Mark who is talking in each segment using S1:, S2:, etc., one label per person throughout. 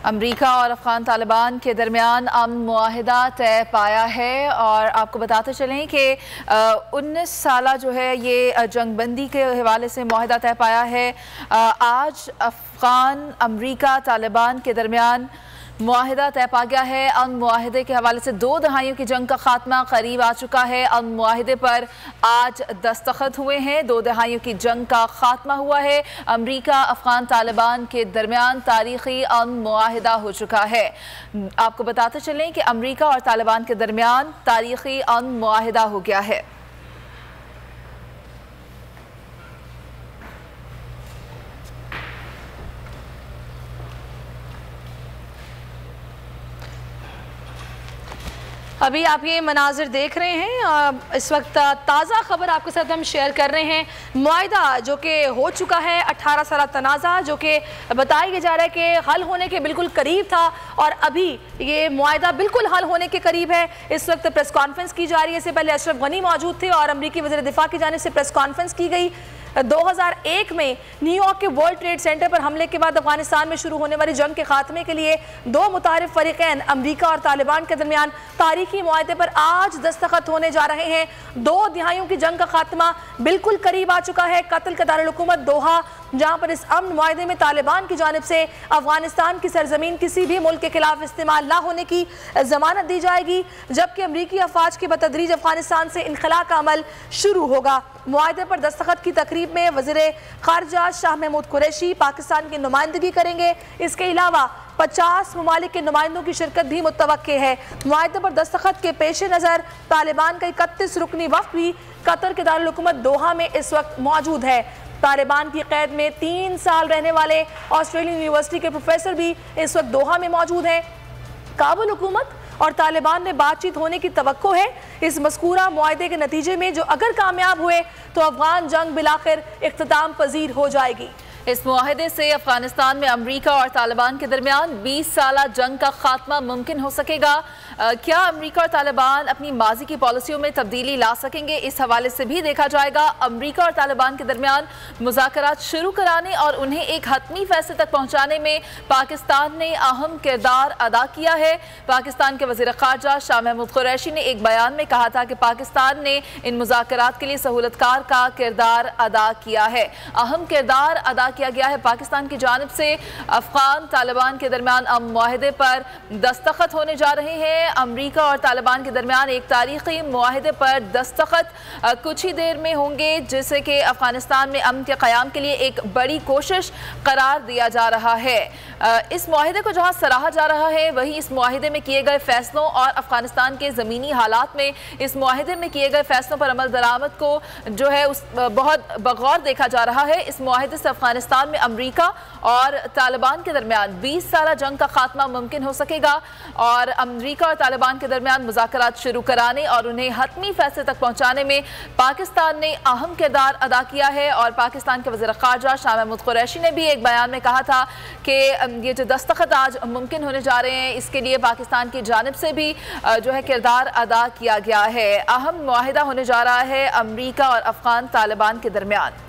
S1: अमरीका और अफगान तालिबान के दरमियान अमन मुआहिदा तय पाया है और आपको बताते चलें कि 19 साल जो है ये जंगबंदी के हवाले से मुआहिदा तय पाया है। आज अफगान अमरीका तालिबान के दरमियान मुआहिदा तय पा गया है। अमन मुआहिदे के हवाले से 2 दहाइयों की जंग का खात्मा करीब आ चुका है। अमन मुआहिदे पर आज दस्तखत हुए हैं। 2 दहाइयों की जंग का खात्मा हुआ है। अमरीका अफगान तालिबान के दरमियान तारीखी अमन मुआहिदा हो चुका है। आपको बताते चलें कि अमरीका और तालिबान के दरमियान तारीखी अमन मुआहिदा हो गया है।
S2: अभी आप ये मनाजिर देख रहे हैं। इस वक्त ताज़ा खबर आपके साथ हम शेयर कर रहे हैं। मुआहिदा जो कि हो चुका है, 18 साल तनाज़ा जो कि बताया जा रहा है कि हल होने के बिल्कुल करीब था और अभी ये मुआहिदा बिल्कुल हल होने के करीब है। इस वक्त प्रेस कॉन्फ्रेंस की जा रही है। इससे पहले अशरफ गनी मौजूद थे और अमरीकी वज़ीर दिफा की जानिब से प्रेस कॉन्फ्रेंस की गई। 2001 में न्यूयॉर्क के वर्ल्ड ट्रेड सेंटर पर हमले के बाद अफगानिस्तान में शुरू होने वाली जंग के खात्मे के लिए 2 मुतारिफ फरीकैन अमरीका और तालिबान के दरमियान तारीखी मुआहदे पर आज दस्तखत होने जा रहे हैं। 2 दिहाइयों की जंग का खात्मा बिल्कुल करीब आ चुका है। कत्ल का दारुल हुकूमत दोहा, जहां पर इस अमन मुआहदे में तालिबान की जानिब से अफगानिस्तान की सरजमीन किसी भी मुल्क के खिलाफ इस्तेमाल ना होने की जमानत दी जाएगी, जबकि अमरीकी अफवाज की बतदरीज अफगानिस्तान से इनखला का अमल शुरू होगा। मुआहदे पर दस्तखत की तकरीब में वज़ीर खारजा शाह महमूद कुरैशी पाकिस्तान की नुमाइंदगी करेंगे। इसके अलावा 50 ममालिक के नुमाइंदों की शिरकत भी मुतवक्के है। मुआहदे पर दस्तखत के पेश नज़र तालिबान का 31 रुकनी वफ़द भी कतर के दारुल हुकूमत दोहा में इस वक्त मौजूद है। तालिबान की कैद में 3 साल रहने वाले ऑस्ट्रेलियन यूनिवर्सिटी के प्रोफेसर भी इस वक्त दोहा में मौजूद हैं। काबुल हुकूमत और तालिबान में बातचीत होने की तवक्को है। इस मज़कूरा मुआहदे के नतीजे में जो अगर कामयाब हुए तो अफगान जंग बिलाखिर इख्तिताम पजीर हो जाएगी।
S1: इस मुआहदे से अफगानिस्तान में अमरीका और तालिबान के दरमियान 20 साल जंग का खात्मा मुमकिन हो सकेगा। क्या अमरीका और तालिबान अपनी माजी की पॉलिसियों में तब्दीली ला सकेंगे, इस हवाले से भी देखा जाएगा। अमरीका और तालिबान के दरमियान मुज़ाकरात शुरू कराने और उन्हें एक हतमी फैसले तक पहुँचाने में पाकिस्तान ने अहम किरदार अदा किया है। पाकिस्तान के वज़ीर ख़ारजा शाह महमूद कुरैशी ने एक बयान में कहा था कि पाकिस्तान ने इन मुज़ाकरात के लिए सहूलतकार का किरदार अदा किया है। अहम किरदार अदा किया गया है। पाकिस्तान की जानिब से अफगान तालिबान के दरमियान अमन मुआहिदे पर दस्तखत होने जा रहे हैं। अमरीका और तालिबान के दरमियान एक तारीखी मुआहिदे पर दस्तखत कुछ ही देर में होंगे, जिसे कि अफगानिस्तान में अमन के क़याम के लिए एक बड़ी कोशिश करार दिया जा रहा है। इस मुआहिदे को जहां सराहा जा रहा है, वहीं इस मुआहिदे में किए गए फैसलों और अफगानिस्तान के ज़मीनी हालात में इस मुआहिदे में किए गए फैसलों पर अमल दरामद को जो है उस बहुत बगौर देखा जा रहा है। इस मुआहिदे से अफगानिस्तान में अमरीका और तालिबान के दरमियान 20 साल जंग का खात्मा मुमकिन हो सकेगा और अमरीका और तालिबान के दरमियान मुज़ाकरात शुरू कराने और उन्हें हतमी फैसले तक पहुंचाने में पाकिस्तान ने अहम किरदार अदा किया है। और पाकिस्तान के वज़ीर ख़ारजा शाह महमूद कुरैशी ने भी एक बयान में कहा था कि ये जो दस्तखत आज मुमकिन होने जा रहे हैं, इसके लिए पाकिस्तान की जानिब से भी जो है किरदार अदा किया गया है। अहम मुआहिदा होने जा रहा है अमरीका और अफगान तालिबान के दरमियान।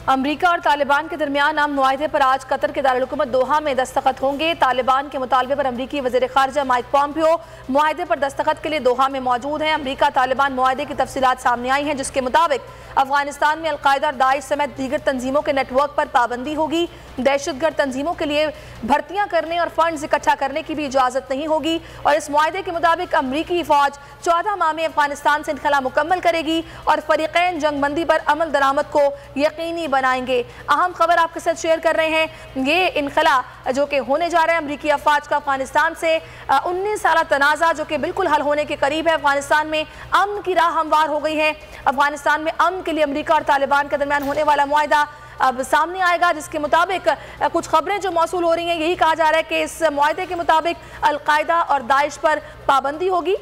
S2: अमरीका और तालिबान के दरमियान अमन मुआहिदे पर आज कतर के दारुल हुकूमत दोहा में दस्तखत होंगे। तालिबान के मुतालबे पर अमरीकी वज़ीर ख़ारजा माइक पॉम्पियो मुआहिदे पर दस्तखत के लिए दोहा में मौजूद हैं। अमरीका तालिबान मुआहिदे की तफसीलात सामने आई हैं, जिसके मुताबिक अफगानिस्तान में अलकायदा और दाइश समेत दीगर तंजीमों के नेटवर्क पर पाबंदी होगी। दहशतगर्द तंजीमों के लिए भर्तियाँ करने और फंड्स इकट्ठा करने की भी इजाज़त नहीं होगी। और इस मुआहिदे के मुताबिक अमरीकी फ़ौज 14 माह में अफगानिस्तान से इनखला मुकम्मल करेगी और फरीक़ैन जंगबंदी पर अमल दरामद को यकीनी बनाएंगे। अहम खबर आपके साथ शेयर कर रहे हैं। ये इनखला जो कि होने जा रहा है अमरीकी अफवाज का अफगानिस्तान से 19 साल तनाज़ा जो कि बिल्कुल हल होने के करीब है। अफगानिस्तान में अमन की राह हमवार हो गई है। अफगानिस्तान में अमन के लिए अमरीका और तालिबान के दरमियान होने वाला मुआहिदा अब सामने आएगा, जिसके मुताबिक कुछ खबरें जो मौसूल हो रही हैं, यही कहा जा रहा है कि इस मुआहिदे के मुताबिक अलकायदा और दाइश पर पाबंदी होगी।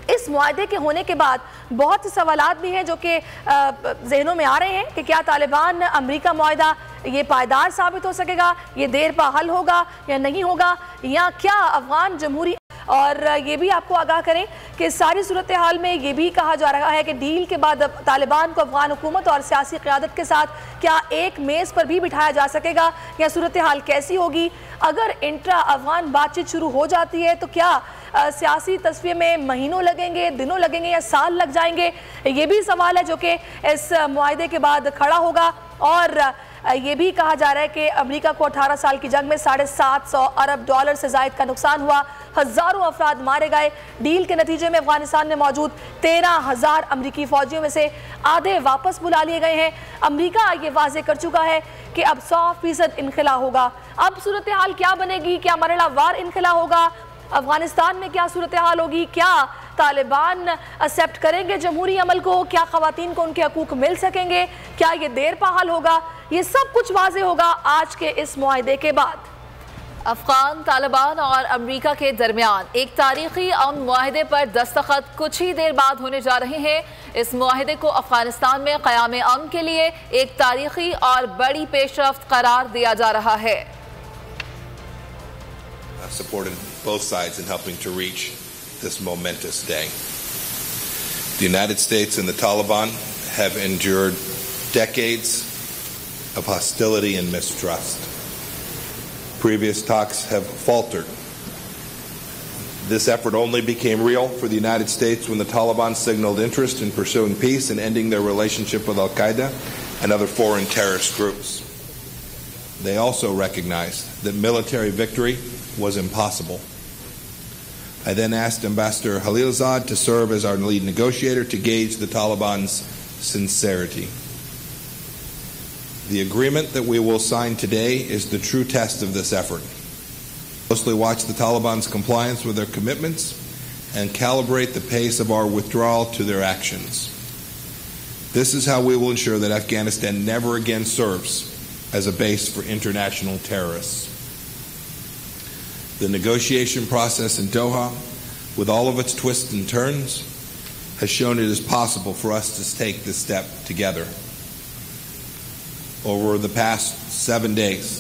S2: इस मुआहिदे के होने के बाद बहुत से सवालात भी हैं जो कि जहनों में आ रहे हैं कि क्या तालिबान अमरीका मुआहिदा ये पायदार साबित हो सकेगा, ये देर पा हल होगा या नहीं होगा, या क्या अफगान जमहूरी और ये भी आपको आगाह करें कि सारी सूरत हाल में ये भी कहा जा रहा है कि डील के बाद अब तालिबान को अफगान हुकूमत और सियासी क़यादत के साथ क्या एक मेज़ पर भी बिठाया जा सकेगा, या सूरत हाल कैसी होगी? अगर इंट्रा अफगान बातचीत शुरू हो जाती है तो क्या सियासी तस्वीर में महीनों लगेंगे, दिनों लगेंगे या साल लग जाएंगे? ये भी सवाल है जो कि इस मुआहदे के बाद खड़ा होगा। और ये भी कहा जा रहा है कि अमेरिका को 18 साल की जंग में $750 अरब से ज़ायद का नुकसान हुआ, हज़ारों अफराद मारे गए। डील के नतीजे में अफगानिस्तान में मौजूद 13,000 अमरीकी फ़ौजियों में से आधे वापस बुला लिए गए हैं। अमरीका ये वाज़ेह कर चुका है कि अब 100% इनखला होगा। अब सूरत हाल क्या बनेगी? क्या मरहलावार इनखला होगा? अफगानिस्तान में क्या सूरत हाल होगी? क्या तालिबान एक्सेप्ट करेंगे जमहूरी अमल को? क्या ख़वातीन को उनके हकूक़ मिल सकेंगे? क्या ये देर पहल होगा? ये सब कुछ वाज़ेह होगा आज के इस मुआहदे के बाद।
S1: अफगान, तालिबान और अमेरिका के दरमियान एक तारीखी अमन मुआहदे पर दस्तखत कुछ ही देर बाद होने जा रहे हैं। इस मुआहदे को अफगानिस्तान में क़याम अमन के लिए एक तारीखी और बड़ी पेशरफ्त करार दिया जा रहा है।
S3: Supported both sides in helping to reach this momentous day. The United States and the Taliban have endured decades of hostility and mistrust. Previous talks have faltered. This effort only became real for the United States when the Taliban signaled interest in pursuing peace and ending their relationship with Al-Qaeda and other foreign terrorist groups. They also recognized that military victory was impossible. I then asked Ambassador Khalilzad to serve as our lead negotiator to gauge the Taliban's sincerity. The agreement that we will sign today is the true test of this effort. Closely watch the Taliban's compliance with their commitments and calibrate the pace of our withdrawal to their actions. This is how we will ensure that Afghanistan never again serves as a base for international terrorists. The negotiation process in Doha, with all of its twists and turns, has shown it is possible for us to take this step together. Over the past 7 days,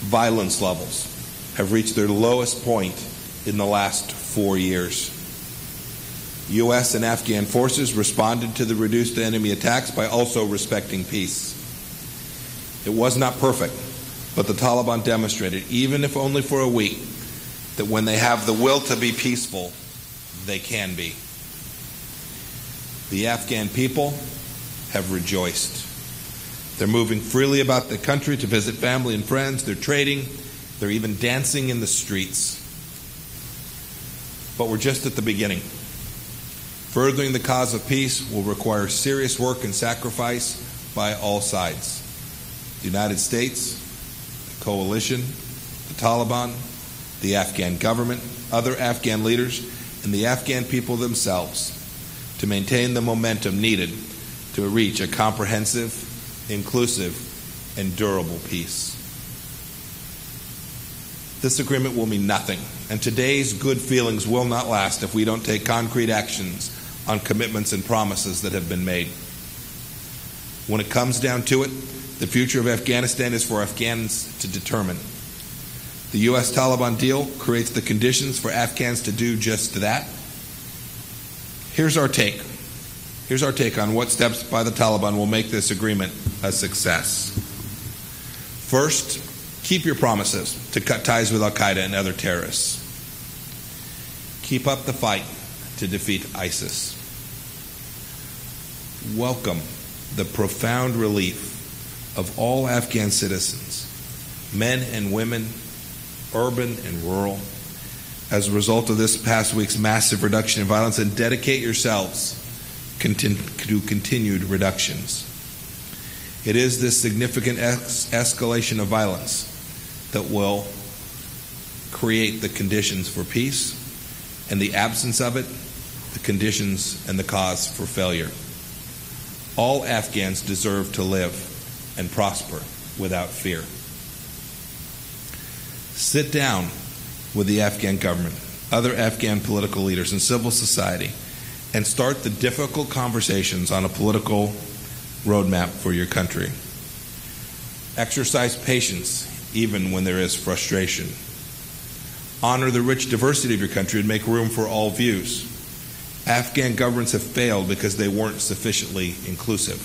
S3: violence levels have reached their lowest point in the last 4 years. U.S. and Afghan forces responded to the reduced enemy attacks by also respecting peace. It was not perfect, but the Taliban demonstrated, even if only for a week, that when they have the will to be peaceful, they can be. The Afghan people have rejoiced. They're moving freely about the country to visit family and friends. They're trading. They're even dancing in the streets. But we're just at the beginning. Furthering the cause of peace will require serious work and sacrifice by all sides. The United States, the coalition, the Taliban, the Afghan government, other Afghan leaders, and the Afghan people themselves to maintain the momentum needed to reach a comprehensive, inclusive, and durable peace. This agreement will mean nothing, and today's good feelings will not last if we don't take concrete actions on commitments and promises that have been made. When it comes down to it, the future of Afghanistan is for Afghans to determine. The U.S. Taliban deal creates the conditions for Afghans to do just that. Here's our take. Here's our take on what steps by the Taliban will make this agreement a success. First, keep your promises to cut ties with Al-Qaeda and other terrorists. Keep up the fight to defeat ISIS. Welcome the profound relief of all Afghan citizens, men and women, urban and rural, as a result of this past week's massive reduction in violence, and dedicate yourselves to continued reductions. It is this significant escalation of violence that will create the conditions for peace, and the absence of it, the conditions and the cause for failure. All Afghans deserve to live and prosper without fear. Sit down with the Afghan government, other Afghan political leaders, and civil society, and start the difficult conversations on a political roadmap for your country. Exercise patience even when there is frustration. honor the rich diversity of your country, and make room for all views. Afghan governments have failed because they weren't sufficiently inclusive.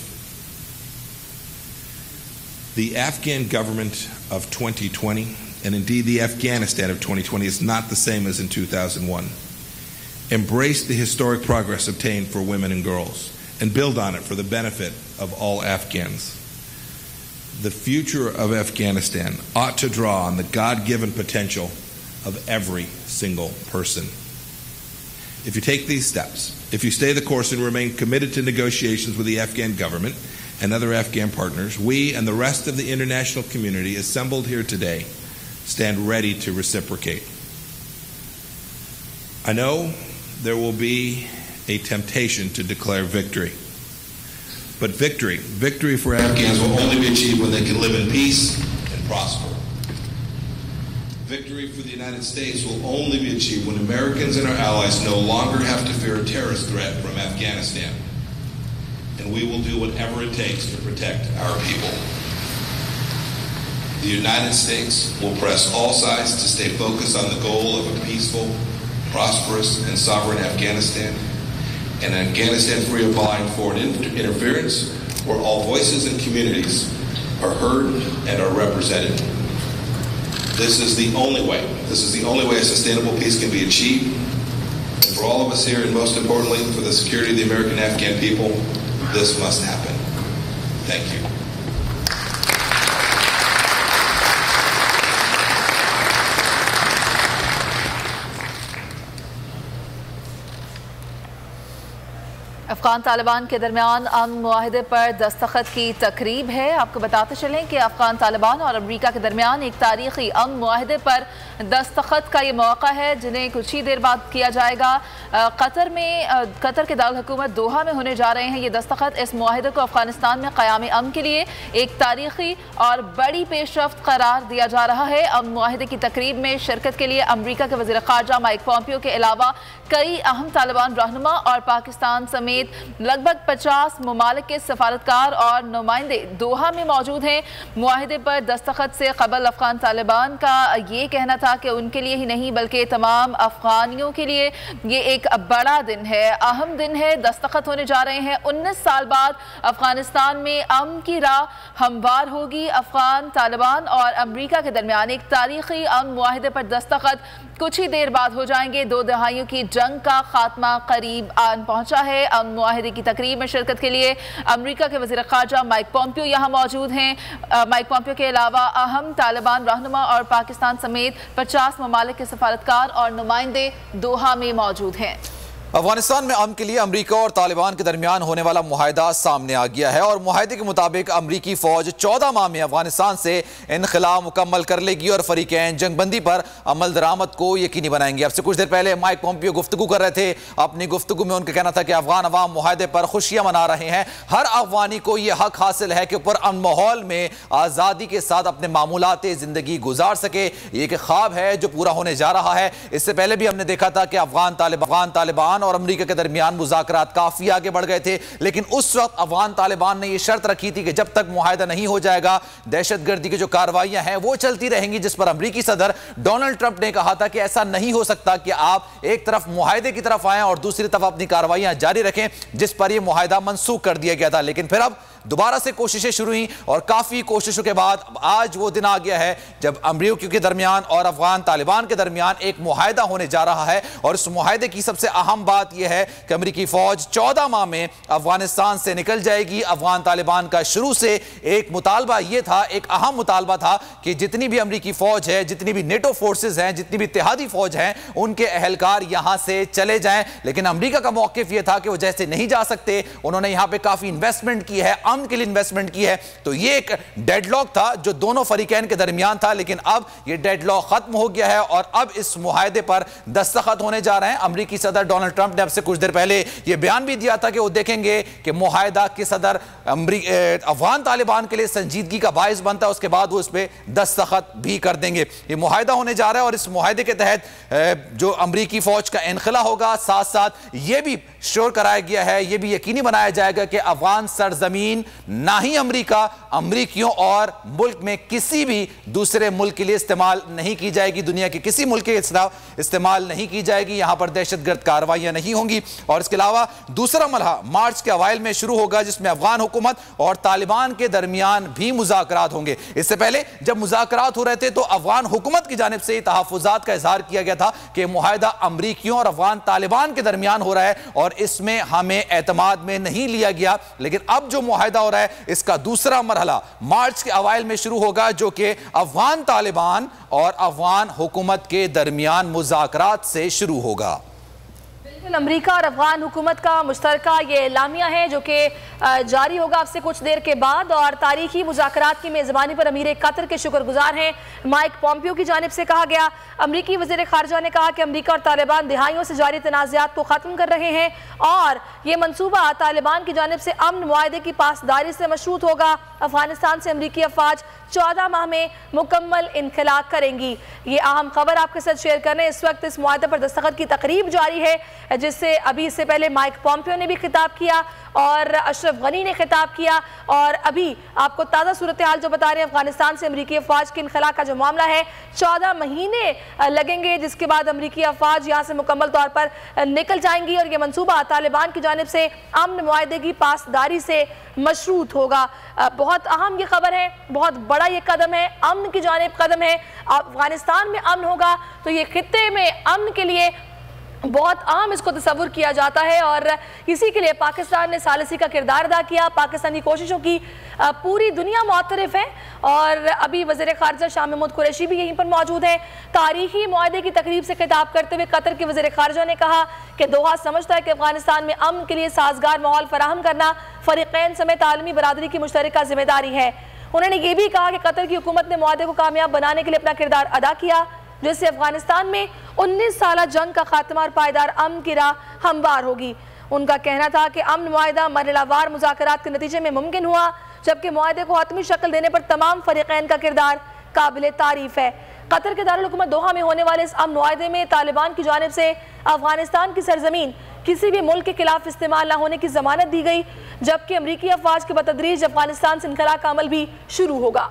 S3: The Afghan government of 2020, and indeed the Afghanistan of 2020, is not the same as in 2001. Embrace the historic progress obtained for women and girls, and build on it for the benefit of all Afghans. The future of Afghanistan ought to draw on the God-given potential of every single person. If you take these steps, if you stay the course and remain committed to negotiations with the Afghan government and other Afghan partners, we and the rest of the international community assembled here today stand ready to reciprocate. I know there will be a temptation to declare victory. But victory for Afghans will only be achieved when they can live in peace and prosper. Victory for the United States will only be achieved when Americans and our allies no longer have to fear a terrorist threat from Afghanistan. And we will do whatever it takes to protect our people. The United States will press all sides to stay focused on the goal of a peaceful, prosperous, and sovereign Afghanistan, and an Afghanistan free of violent foreign interference, where all voices and communities are heard and are represented. This is the only way a sustainable peace can be achieved. And for all of us here, and most importantly, for the security of the American Afghan people, this must happen. Thank you.
S1: Afghan Taliban के दरमियान अमन मुआहदे पर दस्तखत की तकरीब है। आपको बताते चलें कि अफगान तालिबान और अमरीका के दरमियान एक तारीखी अमन मुआहदे पर दस्तखत का ये मौका है, जिन्हें कुछ ही देर बाद किया जाएगा। कतर के दारुल हुकूमत दोहा में होने जा रहे हैं ये दस्तखत। इस मुआहदे को अफगानिस्तान में क़याम अमन के लिए एक तारीखी और बड़ी पेशरफ्त करार दिया जा रहा है। अमन मुआहदे की तकरीब में शिरकत के लिए अमरीका के वज़ीर ख़ारजा माइक पॉम्पियो के अलावा कई अहम तालिबान रहनुमा और पाकिस्तान समेत लगभग 50 ममालिक के सफारतकार और नुमाइंदे दोहा में मौजूद हैं। मुआहदे पर दस्तखत से कबल अफगान तालिबान का ये कहना था कि उनके लिए ही नहीं बल्कि तमाम अफगानियों के लिए ये एक बड़ा दिन है, अहम दिन है। दस्तखत होने जा रहे हैं। 19 साल बाद अफगानिस्तान में अमन की राह हमवार होगी। अफगान तालिबान और अमरीका के दरमियान एक तारीखी अमन मुआहदे पर दस्तखत कुछ ही देर बाद हो जाएंगे। 2 दहाइयों की जंग का खात्मा करीब आन पहुंचा है। अमन मुआहदे की तकरीब में शिरकत के लिए अमरीका के वज़ीर ख़ारजा माइक पॉम्पियो यहाँ मौजूद हैं। माइक पॉम्पियो के अलावा अहम तालिबान रहनुमा और पाकिस्तान समेत 50 ममालिक के सफारतकार और नुमाइंदे दोहा में मौजूद हैं।
S4: अफगानिस्तान में अमन के लिए अमरीका और तालिबान के दरमियान होने वाला मुआहदा सामने आ गया है और मुआहदे के मुताबिक अमरीकी फौज 14 माह में अफगानिस्तान से इनखला मुकम्मल कर लेगी और फरीकैन जंगबंदी पर अमल दरामद को यकीनी बनाएंगे। अब से कुछ देर पहले माइक पॉम्पियो गुफ्तगू कर रहे थे। अपनी गुफ्तगू में उनका कहना था कि अफगान अवाम मुआहदे पर खुशियां मना रहे हैं। हर अफगानी को यह हक हासिल है कि पुरअमन माहौल में आज़ादी के साथ अपने मामूलाती ज़िंदगी गुजार सके। ये एक ख्वाब है जो पूरा होने जा रहा है। इससे पहले भी हमने देखा था कि अफगान तालिबान और अमरीका के दरमियान मुज़ाकरात काफी आगे बढ़ गए थे, लेकिन उस वक्त अफगान तालिबान ने यह शर्त रखी थी कि जब तक मुआहदा नहीं हो जाएगा दहशतगर्दी की जो कार्रवाइयां हैं वो चलती रहेंगी, जिस पर अमरीकी सदर डोनाल्ड ट्रंप ने कहा था कि ऐसा नहीं हो सकता कि आप एक तरफ मुआहदे की तरफ आएं और दूसरी तरफ अपनी कार्रवाइयां जारी रखें, जिस पर यह मुआहदा मनसूख कर दिया गया था। लेकिन फिर अब दोबारा से कोशिशें शुरू हुई और काफी कोशिशों के बाद आज वो दिन आ गया है जब अमरीका के दरमियान और अफगान तालिबान के दरमियान एक मुआहदा होने जा रहा है। और इस मुआहदे की सबसे अहम बात यह है कि अमरीकी फौज 14 माह में अफगानिस्तान से निकल जाएगी। अफगान तालिबान का शुरू से एक मुतालबा यह था, एक अहम मुतालबा था कि जितनी भी अमरीकी फौज है, जितनी भी नेटो फोर्सेज हैं, जितनी भी इत्तेहादी फौज हैं, उनके अहलकार यहां से चले जाएं। लेकिन अमरीका का मौकिफ यह था कि वो जैसे नहीं जा सकते, उन्होंने यहां पर काफी इन्वेस्टमेंट की है, अमन के लिए इन्वेस्टमेंट की है। तो ये एक डेडलॉक था जो दोनों फरीकैन के दरमियान था, लेकिन अब ये डेडलॉक खत्म हो गया है और अब इस मुआहदे पर दस्तखत होने जा रहे हैं। अमरीकी सदर डोनाल्ड ट्रंप ने अब से कुछ देर पहले ये बयान भी दिया था कि वो देखेंगे कि मुआहदा के सदर अफगान तालिबान के लिए संजीदगी का बायस बनता है, उसके बाद वो इस पर दस्तखत भी कर देंगे। ये मुआहदा होने जा रहा है और इस मुआहदे के तहत जो अमरीकी फौज का इनखला होगा, साथ साथ ये भी श्योर कराया गया है, ये भी यकीनी बनाया जाएगा कि अफगान सरजमीन चीन, ना ही अमेरिका अमरीकियों और मुल्क में किसी भी दूसरे मुल्क के लिए इस्तेमाल नहीं की जाएगी। दुनिया के किसी मुल्क के खिलाफ इस्तेमाल नहीं की जाएगी। यहां पर दहशतगर्द कार्रवाइयां नहीं होंगी। और इसके अलावा दूसरा मरहला मार्च के अवाइल में शुरू होगा, जिसमें अफगान हुकूमत और तालिबान के दरमियान भी मुज़ाकरात होंगे। इससे पहले जब मुज़ाकरात हो रहे थे तो अफगान हुकूमत की जानिब से तहफ़्फ़ुज़ात का इज़हार किया गया था कि मुआहिदा अमरीकियों और अफगान तालिबान के दरमियान हो रहा है और इसमें हमें एतमाद में नहीं लिया गया। लेकिन अब जो मुआहिदा हो रहा है इसका दूसरा मरहला मार्च के अवाइल में शुरू होगा, जो कि अफगान तालिबान और अफगान हुकूमत के दरमियान मुज़ाकरात से शुरू होगा।
S2: अमेरिका और अफगान हुकूमत का मुश्तरका ये एलामिया है जो कि जारी होगा अब से कुछ देर के बाद, और तारीखी मुज़ाकरात की मेज़बानी पर अमीर कतर के शुक्रगुजार हैं। माइक पॉम्पियो की जानिब से कहा गया, अमरीकी वज़ीर ख़ारजा ने कहा कि अमरीका और तालिबान दिहाइयों से जारी तनाज़ात को ख़त्म कर रहे हैं और ये मनसूबा तालिबान की जानिब से अमन मुआहदे की पासदारी से मशरूत होगा। अफगानिस्तान से अमरीकी अफवाज 14 माह में मुकम्मल इनखला करेंगी। ये अहम खबर आपके साथ शेयर कर रहे हैं। इस वक्त इस मुआहदे पर दस्तखत की तकरीब जारी है, जिससे अभी इससे पहले माइक पॉम्पियो ने भी खिताब किया और अशरफ गनी ने खिताब किया। और अभी आपको ताज़ा सूरत हाल जो बता रहे हैं, अफगानिस्तान से अमरीकी अफवाज के इनखला का जो मामला है 14 महीने लगेंगे, जिसके बाद अमरीकी अफवाज यहाँ से मुकम्मल तौर पर निकल जाएंगी और ये मनसूबा तालिबान की जानिब से अमन मुआहदे की पासदारी से मशरूत होगा। बहुत अहम ये खबर है, बहुत बड़ा ये कदम है, अमन की जानिब कदम है। अफगानिस्तान में अमन होगा तो ये खित्ते में अमन के लिए बहुत अहम इसको तस्वुर किया जाता है और इसी के लिए पाकिस्तान ने सालिसी का किरदार अदा किया। पाकिस्तानी कोशिशों की पूरी दुनिया मुतरफ है और अभी वज़ीर ख़ारजा शाह महमूद कुरैशी भी यहीं पर मौजूद है। तारीखी मुआहदे की तकरीब से खिताब करते हुए कतर के वज़ीर ख़ारजा ने कहा कि दोहा समझता है कि अफगानिस्तान में अमन के लिए साजगार माहौल फराहम करना फ़रीक़ैन समेत आलमी बरादरी की मुश्तरका जिम्मेदारी है। उन्होंने ये भी कहा कि कतर की हुकूमत ने मुआहदे को कामयाब बनाने के लिए अपना किरदार अदा किया, जिससे अफगानिस्तान में 19 साल जंग का खात्मा और पायदार अमन की राह हमवार होगी। उनका कहना था कि अमन मुआहिदा मरहलावार मुज़ाकरात के नतीजे में मुमकिन हुआ, जबकि मुआहिदे को हतमी शक्ल देने पर तमाम फरीक़ैन का किरदार काबिल तारीफ़ है। कतर के दारुल हुकूमत दोहा में होने वाले इस अमन मुआहिदे में तालिबान की जानिब से अफगानिस्तान की सरजमीन किसी भी मुल्क के खिलाफ इस्तेमाल न होने की जमानत दी गई, जबकि अमरीकी अफवाज के बतदरीज अफगानिस्तान से इनखला का अमल भी शुरू होगा।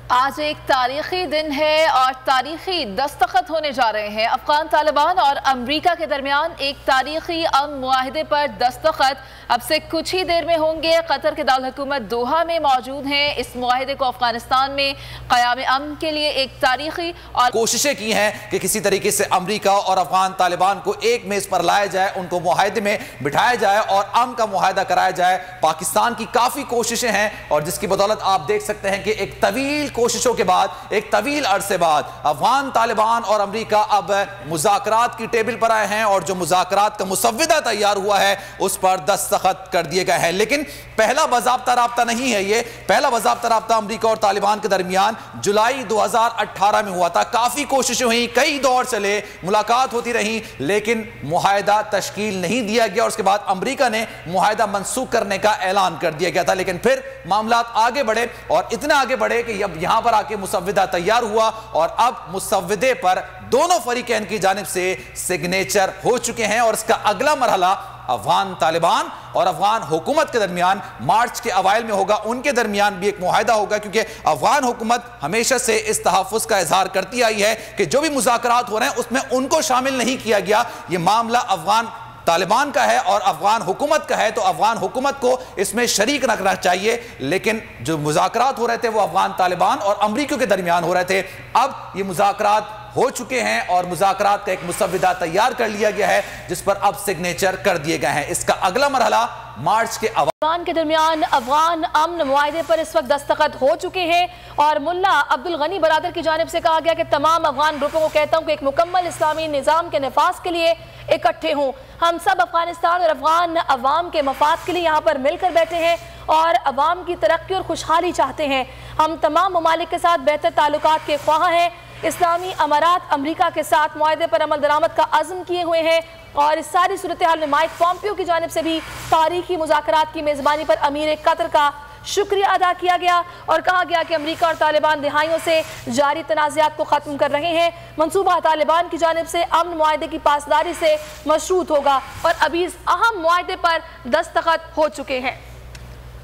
S1: आज एक तारीखी दिन है और तारीखी दस्तखत होने जा रहे हैं। अफगान तालिबान और अमरीका के दरमियान एक तारीखी अमन मुआहिदे पर दस्तखत अब से कुछ ही देर में होंगे। कतर के दारुल हुकूमत दोहा में मौजूद हैं। इस मुआहिदे को अफगानिस्तान में क़याम अमन के लिए एक तारीखी और
S4: कोशिशें की हैं कि किसी तरीके से अमरीका और अफगान तालिबान को एक मेज पर लाया जाए, उनको मुआहिदे में बिठाया जाए और अमन का मुआहिदा कराया जाए। पाकिस्तान की काफ़ी कोशिशें हैं और जिसकी बदौलत आप देख सकते हैं कि एक तवील कोशिशों के बाद, एक तवील अरसे बाद अफगान तालिबान और अमरीका अब मुज़ाकरात की टेबल पर आए हैं और जो मुज़ाकरात का मुसव्विदा तैयार हुआ है उस पर दस्तखत कर दिए गए हैं। लेकिन पहला बाज़ाब्ता राब्ता नहीं है ये। पहला बाज़ाब्ता राब्ता अमरीका और तालिबान के दरमियान जुलाई 2018 में हुआ था। काफ़ी कोशिशें हुई, कई दौर चले, मुलाकात होती रही, लेकिन मुआहिदा तश्कील नहीं दिया गया और उसके बाद अमरीका ने मुआहिदा मनसूख करने का ऐलान कर दिया गया था। लेकिन फिर मामला आगे बढ़े और इतने आगे बढ़े कि अब यहां पर आके मुसव्विदा तैयार हुआ और अब मुसव्विदे पर दोनों फरीकैन की जानिब से सिग्नेचर हो चुके हैं और इसका अगला मरहला अफगान तालिबान और अफगान हुकूमत के दरमियान मार्च के अवाइल में होगा। उनके दरमियान भी एक मुआहिदा होगा, क्योंकि अफगान हुकूमत हमेशा से इस तहफ़्फ़ुज़ का इजहार करती आई है कि जो भी मुज़ाकरात हो रहे हैं उसमें उनको शामिल नहीं किया गया। ये मामला अफगान तालिबान का है और अफगान हुकूमत का है, तो अफगान हुकूमत को इसमें शरीक रखना चाहिए। लेकिन जो मुज़ाकरात हो रहे थे वो अफगान तालिबान और अमरीका के दरमियान हो रहे थे। अब ये मुज़ाकरात हो चुके हैं और मुज़ाकरात का एक मुसव्विदा तैयार कर लिया गया है जिस पर अब सिग्नेचर कर दिए गए हैं। इसका अगला मरहला मार्च के अवान
S2: के दरमियान अफगान अमन मुआहिदे पर इस वक्त दस्तखत हो चुके हैं और मुल्ला अब्दुल गनी बरादर की जानिब से कहा गया कि तमाम अफगान ग्रुपों को कहता हूँ कि एक मुकम्मल इस्लामी निज़ाम के नफाज के लिए इकट्ठे हों। हम सब अफगानिस्तान और अफगान अवाम के मफाद के लिए यहाँ पर मिलकर बैठे हैं और अवाम की तरक्की और खुशहाली चाहते हैं। हम तमाम ममालिक के साथ बेहतर ताल्लुकात के ख्वाह हैं। इस्लामी अमारात अमरीका के साथ मुआहिदे पर अमल दरामद का अज़्म किए हुए हैं और इस सारी सूरत हाल में माइक पॉम्पियो की जानिब से भी तारीखी मुज़ाकरात की मेज़बानी पर अमीर कतर का शुक्रिया अदा किया गया और कहा गया कि अमरीका और तालिबान दिहाइयों से जारी तनाज़ात को ख़त्म कर रहे हैं। मंसूबा तालिबान की जानिब से अमन मुआहिदे की पासदारी से मशरूत होगा और अभी इस अहम मुआहिदे पर दस्तखत हो चुके हैं।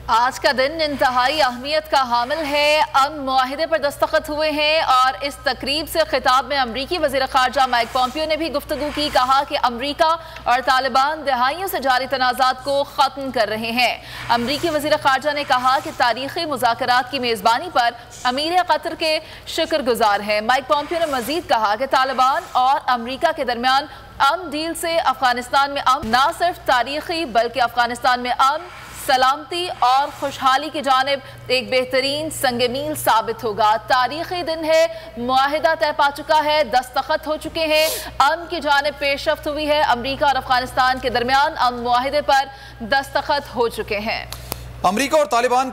S1: आज का दिन इंतहाई अहमियत का हामिल है। अमन मुआहिदे पर दस्तखत हुए हैं और इस तकरीब से खिताब में अमरीकी वज़ीर ख़ारजा माइक पॉम्पियो ने भी गुफ्तगू की। कहा कि अमरीका और तालिबान दहाइयों से जारी तनाज़ात को ख़त्म कर रहे हैं। अमरीकी वज़ीर ख़ारजा ने कहा कि तारीख़ी मुज़ाकरात की मेज़बानी पर अमीर कतर के शुक्रगुजार हैं। माइक पॉम्पियो ने मज़ीद कहा कि तालिबान और अमरीका के दरमियान अमन डील से अफगानिस्तान में अमन न सिर्फ तारीख़ी बल्कि अफगानिस्तान में अमन, सलामती और खुशहाली की जानिब एक बेहतरीन संगमील साबित होगा। तारीखी दिन है, मुआहिदा तय पा चुका है, दस्तखत हो चुके हैं, अमन की जानिब पेशरफ्त हुई है। अमरीका और अफगानिस्तान के दरमियान अमन मुआहिदे पर दस्तखत हो चुके हैं।
S4: अमरीका और तालिबान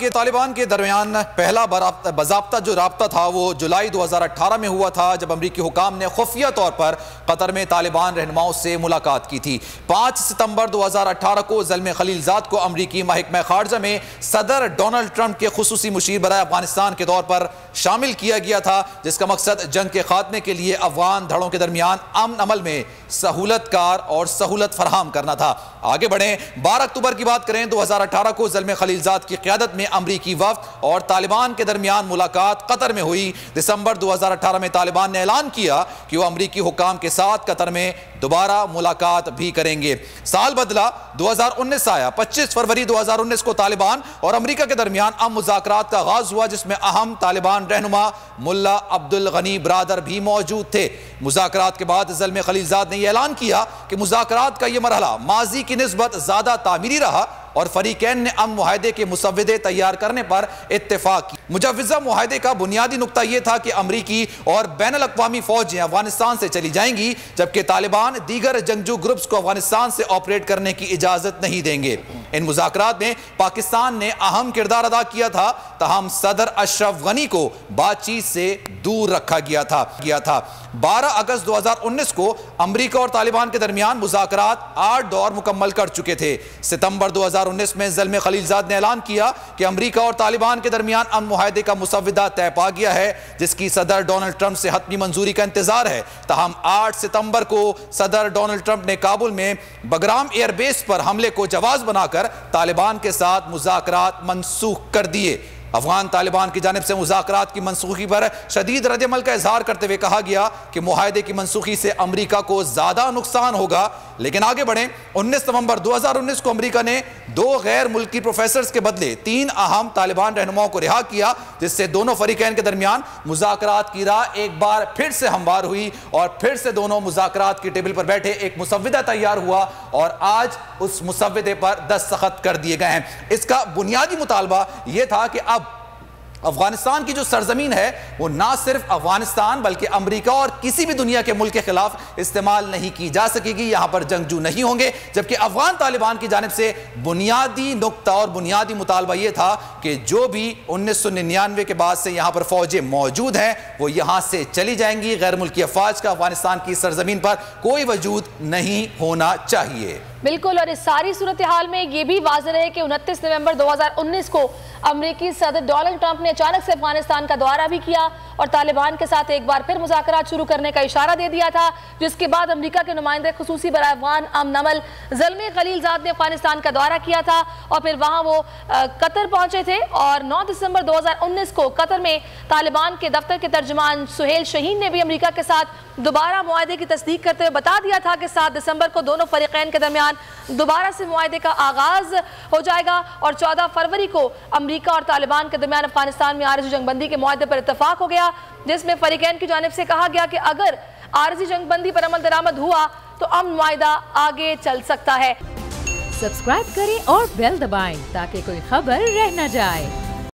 S4: के दरमियान पहला बाज़ाब्ता जो राब्ता था वो जुलाई 2018 में हुआ था, जब अमरीकी हुकाम ने खुफिया तौर पर कतर में तालिबान रहनुमाओं से मुलाकात की थी। 5 सितंबर 2018 को ज़ल्मे खलीलजाद को अमरीकी महकमा खारजा में सदर डोनाल्ड ट्रंप के खुसूसी मुशीर बराए अफगानिस्तान के तौर पर शामिल किया गया था, जिसका मकसद जंग के खात्मे के लिए अफगान धड़ों के दरमियान अमन अमल में सहूलतकार और सहूलत फराहम करना था। आगे बढ़ें, 12 अक्टूबर की बात करें, 2018 को ज़ल्मे खलीलजाद की क़यादत में अमरीकी वफ़द और तालिबान के दरमियान मुलाकात कतर में हुई। दिसंबर 2018 में तालिबान ने ऐलान किया कि वह अमरीकी हुकाम के साथ कतर में दोबारा मुलाकात भी करेंगे। साल बदला, 2019 आया। 25 फरवरी 2019 को तालिबान और अमरीका के दरमियान अमन मुज़ाकरात का आगाज हुआ, जिसमें अहम तालिबान रहनुमा मुल्ला अब्दुल गनी बरादर भी मौजूद थे। मुज़ाकरात के बाद ज़ल्मे खलीलजाद ने यह ऐलान किया कि मुज़ाकरात का यह मरहला माजी की निस्बत ज़्यादा तामीरी रहा और फरीकैन ने अमन मुआहदे के मुसव्विदे तैयार करने पर इत्तेफाक किया। मुजव्विज़ा मुआहदे का बुनियादी नुक्ता यह था कि अमरीकी और बैनुल अक़वामी फ़ौजें अफगानिस्तान से चली जाएंगी, जबकि तालिबान दीगर जंगजू ग्रुप्स को अफगानिस्तान से ऑपरेट करने की इजाज़त नहीं देंगे। इन मुज़ाकरात में पाकिस्तान ने अहम किरदार अदा किया था, तहम सदर अशरफ गनी को बातचीत से दूर रखा गया था। 12 अगस्त 2019 को अमरीका और तालिबान के दरमियान मुज़ाकरात 8 दौर मुकम्मल कर चुके थे। सितंबर 2019 में ज़ल्मे खलीलजाद ने ऐलान किया कि अमरीका और तालिबान के दरमियान अमन मुआहदे का मुसव्विदा तय पा गया है, जिसकी सदर डोनाल्ड ट्रंप से हतमी मंजूरी का इंतजार है। तहम 8 सितंबर को सदर डोनाल्ड ट्रंप ने काबुल में बगराम एयरबेस पर हमले को जवाज बनाकर तालिबान के साथ मुज़ाकरात मनसूख कर दिए। अफगान तालिबान की जानिब से मुज़ाकरात की मनसूखी पर शदीद रद्द-ए-अमल का इजहार करते हुए कहा गया कि मुआहदे की मनसूखी से अमरीका को ज़्यादा नुकसान होगा। लेकिन आगे बढ़ें, 19 नवंबर 2019 को अमरीका ने 2 गैर मुल्की प्रोफेसर्स के बदले 3 अहम तालिबान रहनुमाओं को रिहा किया, जिससे दोनों फरीकैन के दरमियान मुज़ाकरात की राह एक बार फिर से हमवार हुई और फिर से दोनों मुज़ाकरात की टेबल पर बैठे। एक मुसव्विदा तैयार हुआ और आज उस मुसव्विदे पर दस्तखत कर दिए गए हैं। इसका बुनियादी मुतालबा यह था कि अब अफगानिस्तान की जो सरजमीन है वो ना सिर्फ अफगानिस्तान बल्कि अमरीका और किसी भी दुनिया के मुल्क के खिलाफ इस्तेमाल नहीं की जा सकेगी। यहां पर जंगजू नहीं होंगे। जबकि अफगान तालिबान की जानिब से बुनियादी नुक्ता और बुनियादी मुतालबा यह था कि जो भी 1999 के बाद से यहां पर फौजें मौजूद हैं वो यहां से चली जाएंगी। गैर मुल्की अफवाज का अफगानिस्तान की सरजमीन पर कोई वजूद नहीं होना चाहिए।
S2: बिल्कुल, और इस सारी सूरत हाल में ये भी वाज़ेह है कि 29 नवंबर 2019 को अमरीकी सदर डोनाल्ड ट्रंप ने अचानक से अफगानिस्तान का दौरा भी किया और तालिबान के साथ एक बार फिर मुज़ाकरात शुरू करने का इशारा दे दिया था, जिसके बाद अमरीका के नुमाइंदे खुसूसी बराए अफगान अमन अमल ज़ल्मे खलीलजाद ने अफगानिस्तान का दौरा किया था और फिर वहाँ वो कतर पहुँचे थे। और 9 दिसंबर 2019 को कतर में तालिबान के दफ्तर के तर्जुमान सुहेल शहीन ने भी अमरीका के साथ दोबारा मुआहदे की तस्दीक करते हुए बता दिया था कि 7 दिसंबर को दोनों फरीकैन के दरमियान दोबारा से मुआहदे का आगाज हो जाएगा और 14 फरवरी को अमरीका और तालिबान के दरमियान अफगानिस्तान में आरज़ी जंगबंदी के मुआहदे पर इत्तफाक हो गया, जिसमें फरीकैन की जानिब से कहा गया कि अगर आरज़ी जंगबंदी पर अमल दरामद हुआ तो अमन मुआहदा आगे चल सकता है।
S5: सब्सक्राइब करें और बेल दबाएं ताकि कोई खबर रह न जाए।